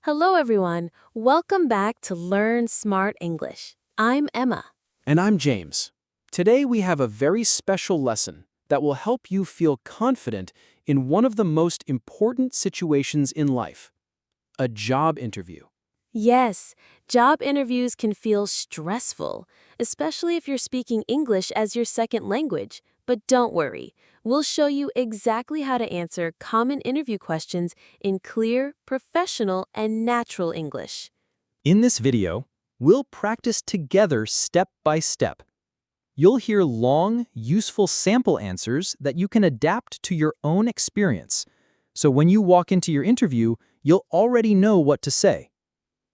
Hello, everyone. Welcome back to Learn Smart English. I'm Emma. And I'm James. Today we have a very special lesson that will help you feel confident in one of the most important situations in life, a job interview. Yes, job interviews can feel stressful, especially if you're speaking English as your second language. But don't worry, we'll show you exactly how to answer common interview questions in clear, professional, and natural English. In this video, we'll practice together step by step. You'll hear long, useful sample answers that you can adapt to your own experience. So when you walk into your interview, you'll already know what to say.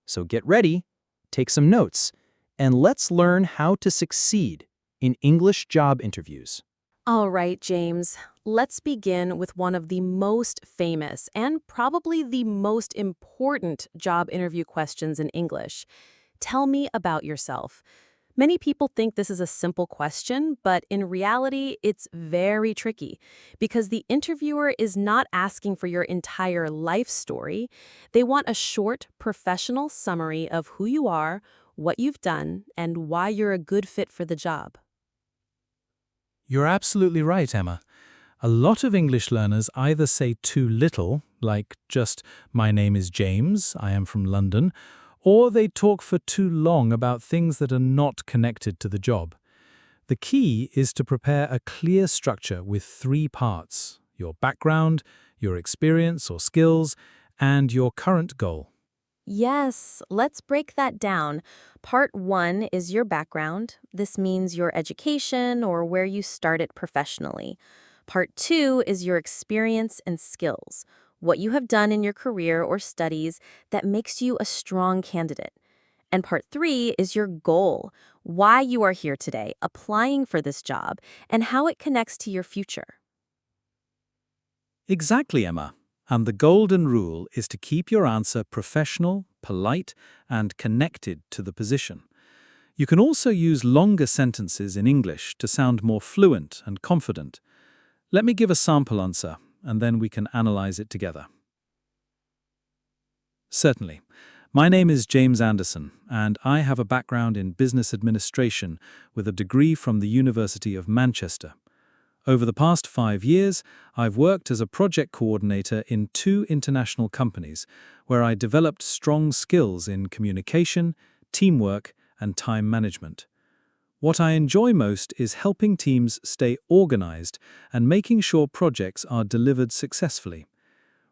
So get ready, take some notes, and let's learn how to succeed in English job interviews. All right, James, let's begin with one of the most famous and probably the most important job interview questions in English. Tell me about yourself. Many people think this is a simple question, but in reality, it's very tricky because the interviewer is not asking for your entire life story. They want a short, professional summary of who you are, what you've done, and why you're a good fit for the job. You're absolutely right, Emma. A lot of English learners either say too little, like just, "My name is James, I am from London," or they talk for too long about things that are not connected to the job. The key is to prepare a clear structure with 3 parts: your background, your experience or skills, and your current goal. Yes, let's break that down. Part 1 is your background. This means your education or where you started professionally. Part 2 is your experience and skills, what you have done in your career or studies that makes you a strong candidate. And Part 3 is your goal, why you are here today, applying for this job, and how it connects to your future. Exactly, Emma. And the golden rule is to keep your answer professional, polite, and connected to the position. You can also use longer sentences in English to sound more fluent and confident. Let me give a sample answer, and then we can analyze it together. Certainly. My name is James Anderson, and I have a background in business administration with a degree from the University of Manchester. Over the past 5 years, I've worked as a project coordinator in 2 international companies, where I developed strong skills in communication, teamwork, and time management. What I enjoy most is helping teams stay organized and making sure projects are delivered successfully.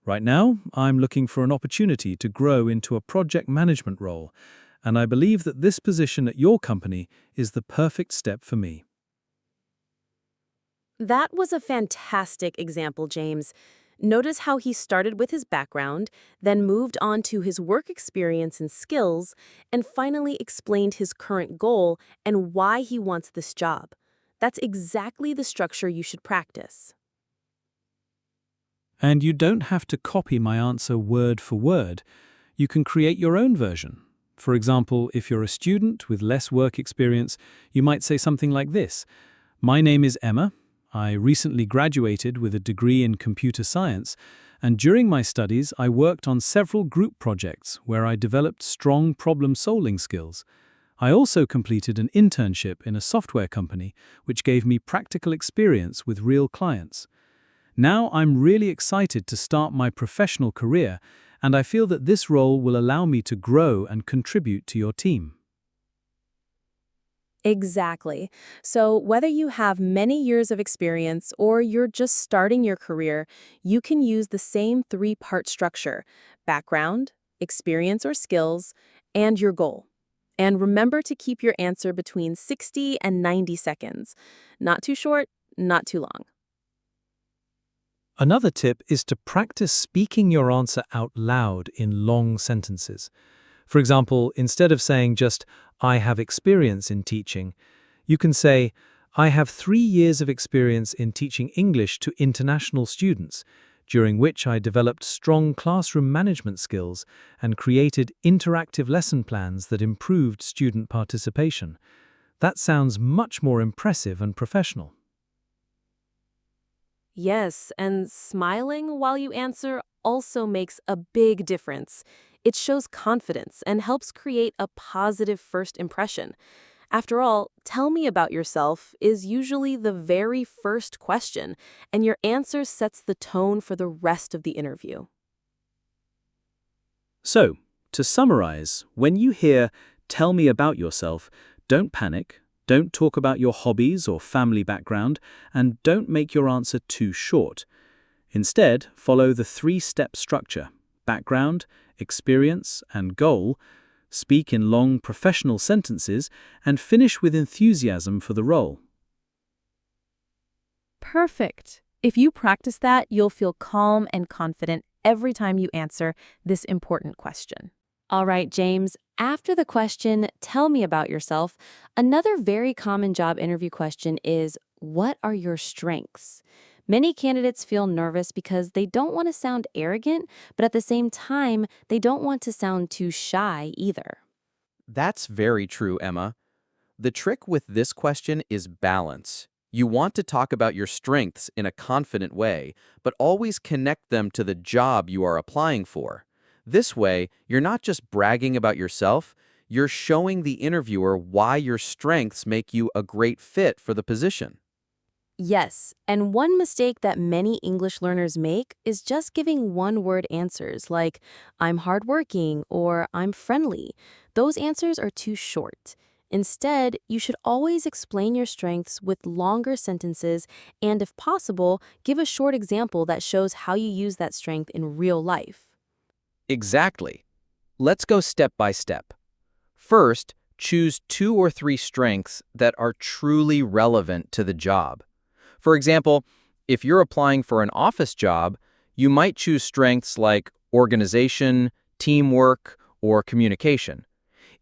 Right now, I'm looking for an opportunity to grow into a project management role, and I believe that this position at your company is the perfect step for me. That was a fantastic example, James. Notice how he started with his background, then moved on to his work experience and skills, and finally explained his current goal and why he wants this job. That's exactly the structure you should practice. And you don't have to copy my answer word for word. You can create your own version. For example, if you're a student with less work experience, you might say something like this: "My name is Emma. I recently graduated with a degree in computer science, and during my studies I worked on several group projects where I developed strong problem-solving skills. I also completed an internship in a software company, which gave me practical experience with real clients. Now I'm really excited to start my professional career, and I feel that this role will allow me to grow and contribute to your team." Exactly. So whether you have many years of experience or you're just starting your career, you can use the same 3-part structure: background, experience or skills, and your goal. And remember to keep your answer between 60 and 90 seconds. Not too short, not too long. Another tip is to practice speaking your answer out loud in long sentences. For example, instead of saying just, "I have experience in teaching," you can say, "I have 3 years of experience in teaching English to international students, during which I developed strong classroom management skills and created interactive lesson plans that improved student participation." That sounds much more impressive and professional. Yes, and smiling while you answer also makes a big difference. It shows confidence and helps create a positive first impression. After all, tell me about yourself is usually the very first question, and your answer sets the tone for the rest of the interview. So, to summarize, when you hear, tell me about yourself, don't panic, don't talk about your hobbies or family background, and don't make your answer too short. Instead, follow the three-step structure: background, experience, and goal. Speak in long professional sentences, and finish with enthusiasm for the role. Perfect. If you practice that, you'll feel calm and confident every time you answer this important question. All right, James, after the question, tell me about yourself, another very common job interview question is, what are your strengths? Many candidates feel nervous because they don't want to sound arrogant, but at the same time, they don't want to sound too shy either. That's very true, Emma. The trick with this question is balance. You want to talk about your strengths in a confident way, but always connect them to the job you are applying for. This way, you're not just bragging about yourself, you're showing the interviewer why your strengths make you a great fit for the position. Yes, and one mistake that many English learners make is just giving one-word answers like, I'm hardworking or I'm friendly. Those answers are too short. Instead, you should always explain your strengths with longer sentences and, if possible, give a short example that shows how you use that strength in real life. Exactly. Let's go step by step. First, choose 2 or 3 strengths that are truly relevant to the job. For example, if you're applying for an office job, you might choose strengths like organization, teamwork, or communication.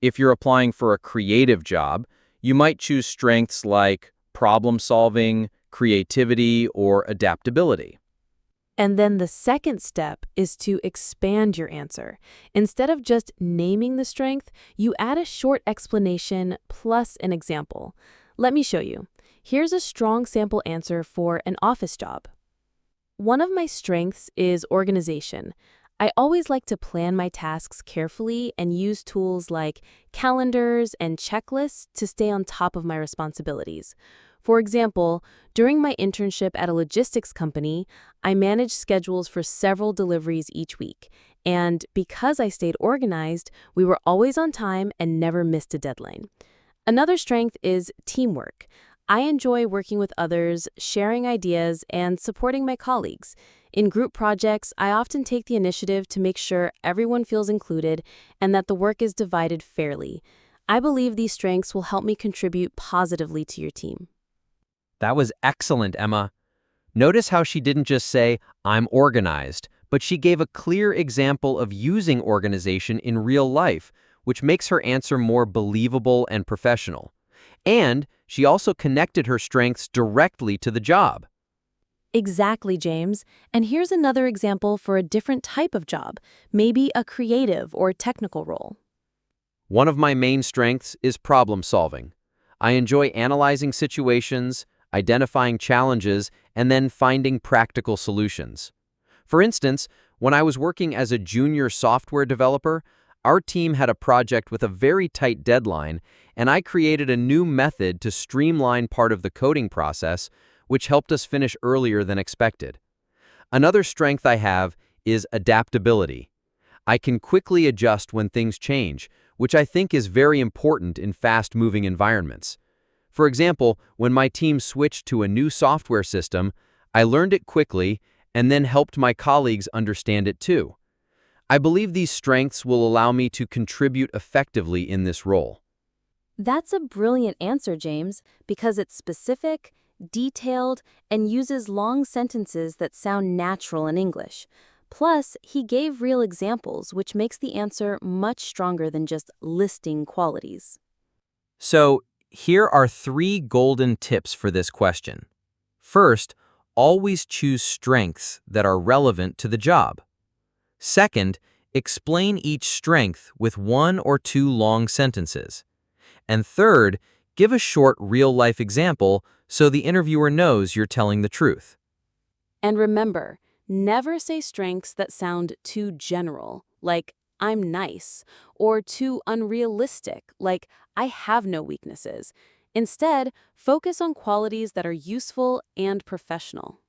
If you're applying for a creative job, you might choose strengths like problem solving, creativity, or adaptability. And then the second step is to expand your answer. Instead of just naming the strength, you add a short explanation plus an example. Let me show you. Here's a strong sample answer for an office job. One of my strengths is organization. I always like to plan my tasks carefully and use tools like calendars and checklists to stay on top of my responsibilities. For example, during my internship at a logistics company, I managed schedules for several deliveries each week. And because I stayed organized, we were always on time and never missed a deadline. Another strength is teamwork. I enjoy working with others, sharing ideas, and supporting my colleagues. In group projects, I often take the initiative to make sure everyone feels included and that the work is divided fairly. I believe these strengths will help me contribute positively to your team. That was excellent, Emma. Notice how she didn't just say, I'm organized, but she gave a clear example of using organization in real life, which makes her answer more believable and professional. And she also connected her strengths directly to the job. Exactly, James. And here's another example for a different type of job, maybe a creative or technical role. One of my main strengths is problem solving. I enjoy analyzing situations, identifying challenges, and then finding practical solutions. For instance, when I was working as a junior software developer, our team had a project with a very tight deadline, and I created a new method to streamline part of the coding process, which helped us finish earlier than expected. Another strength I have is adaptability. I can quickly adjust when things change, which I think is very important in fast-moving environments. For example, when my team switched to a new software system, I learned it quickly and then helped my colleagues understand it too. I believe these strengths will allow me to contribute effectively in this role. That's a brilliant answer, James, because it's specific, detailed, and uses long sentences that sound natural in English. Plus, he gave real examples, which makes the answer much stronger than just listing qualities. So, here are 3 golden tips for this question. First, always choose strengths that are relevant to the job. Second, explain each strength with 1 or 2 long sentences. And third, give a short real-life example so the interviewer knows you're telling the truth. And remember, never say strengths that sound too general, like I'm nice, or too unrealistic, like I have no weaknesses. Instead, focus on qualities that are useful and professional.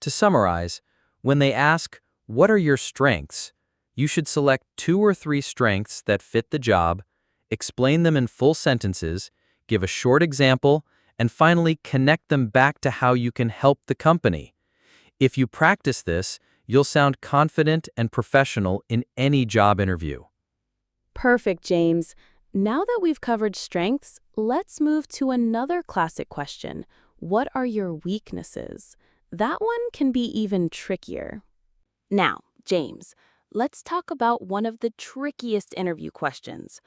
To summarize, when they ask, "What are your strengths?" you should select 2 or 3 strengths that fit the job, explain them in full sentences, give a short example, and finally connect them back to how you can help the company. If you practice this, you'll sound confident and professional in any job interview. Perfect, James. Now that we've covered strengths, let's move to another classic question. What are your weaknesses? That one can be even trickier. Now, James, let's talk about one of the trickiest interview questions.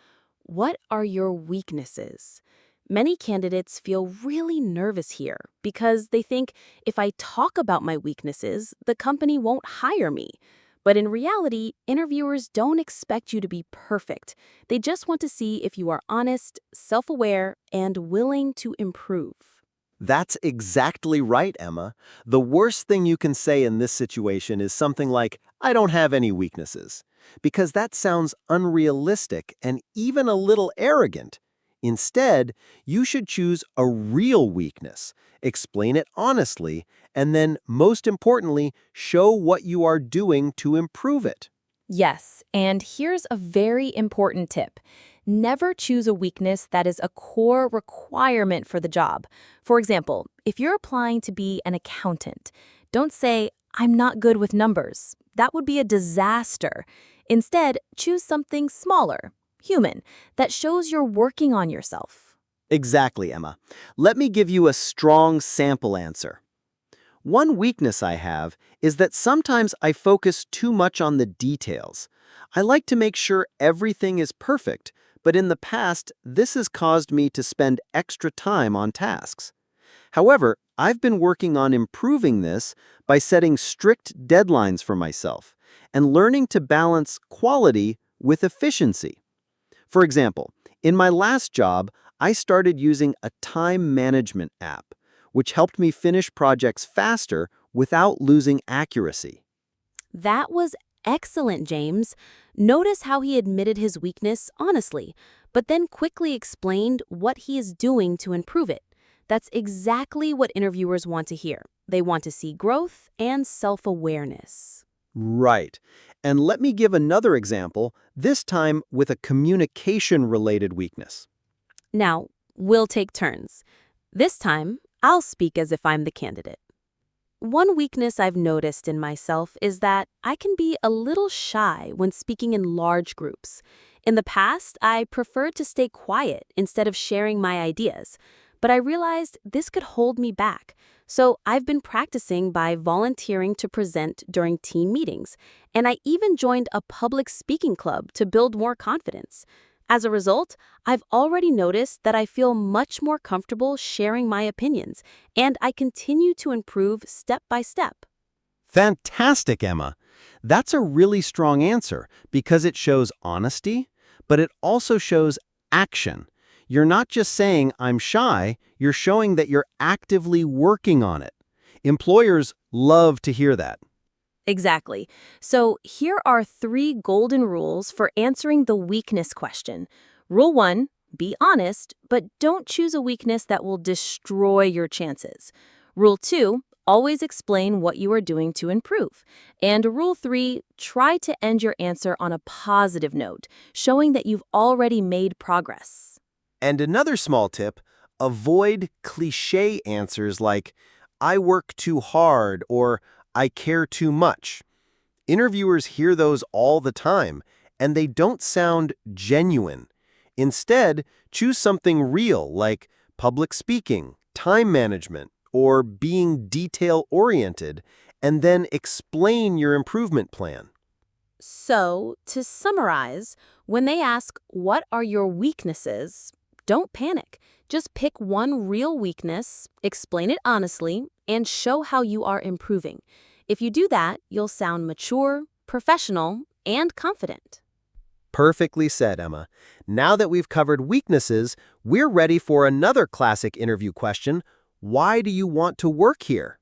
What are your weaknesses? Many candidates feel really nervous here because they think if I talk about my weaknesses, the company won't hire me. But in reality, interviewers don't expect you to be perfect. They just want to see if you are honest, self-aware, and willing to improve. That's exactly right, Emma. The worst thing you can say in this situation is something like, I don't have any weaknesses, because that sounds unrealistic and even a little arrogant. Instead, you should choose a real weakness, explain it honestly, and then, most importantly, show what you are doing to improve it. Yes, and here's a very important tip. Never choose a weakness that is a core requirement for the job. For example, if you're applying to be an accountant, don't say, I'm not good with numbers. That would be a disaster. Instead, choose something smaller, human, that shows you're working on yourself. Exactly, Emma. Let me give you a strong sample answer. One weakness I have is that sometimes I focus too much on the details. I like to make sure everything is perfect, but in the past, this has caused me to spend extra time on tasks. However, I've been working on improving this by setting strict deadlines for myself and learning to balance quality with efficiency. For example, in my last job, I started using a time management app, which helped me finish projects faster without losing accuracy. That was excellent, James. Notice how he admitted his weakness honestly, but then quickly explained what he is doing to improve it. That's exactly what interviewers want to hear. They want to see growth and self-awareness. Right. And let me give another example, this time with a communication-related weakness. Now, we'll take turns. This time, I'll speak as if I'm the candidate. One weakness I've noticed in myself is that I can be a little shy when speaking in large groups. In the past, I preferred to stay quiet instead of sharing my ideas, but I realized this could hold me back. So I've been practicing by volunteering to present during team meetings, and I even joined a public speaking club to build more confidence. As a result, I've already noticed that I feel much more comfortable sharing my opinions, and I continue to improve step by step. Fantastic, Emma. That's a really strong answer because it shows honesty, but it also shows action. You're not just saying, I'm shy, you're showing that you're actively working on it. Employers love to hear that. Exactly. So here are 3 golden rules for answering the weakness question. Rule 1, be honest, but don't choose a weakness that will destroy your chances. Rule 2, always explain what you are doing to improve. And Rule 3, try to end your answer on a positive note, showing that you've already made progress. And another small tip, avoid cliché answers like, I work too hard or I care too much. Interviewers hear those all the time, and they don't sound genuine. Instead, choose something real like public speaking, time management, or being detail-oriented, and then explain your improvement plan. So, to summarize, when they ask, what are your weaknesses? Don't panic. Just pick one real weakness, explain it honestly, and show how you are improving. If you do that, you'll sound mature, professional, and confident. Perfectly said, Emma. Now that we've covered weaknesses, we're ready for another classic interview question. Why do you want to work here?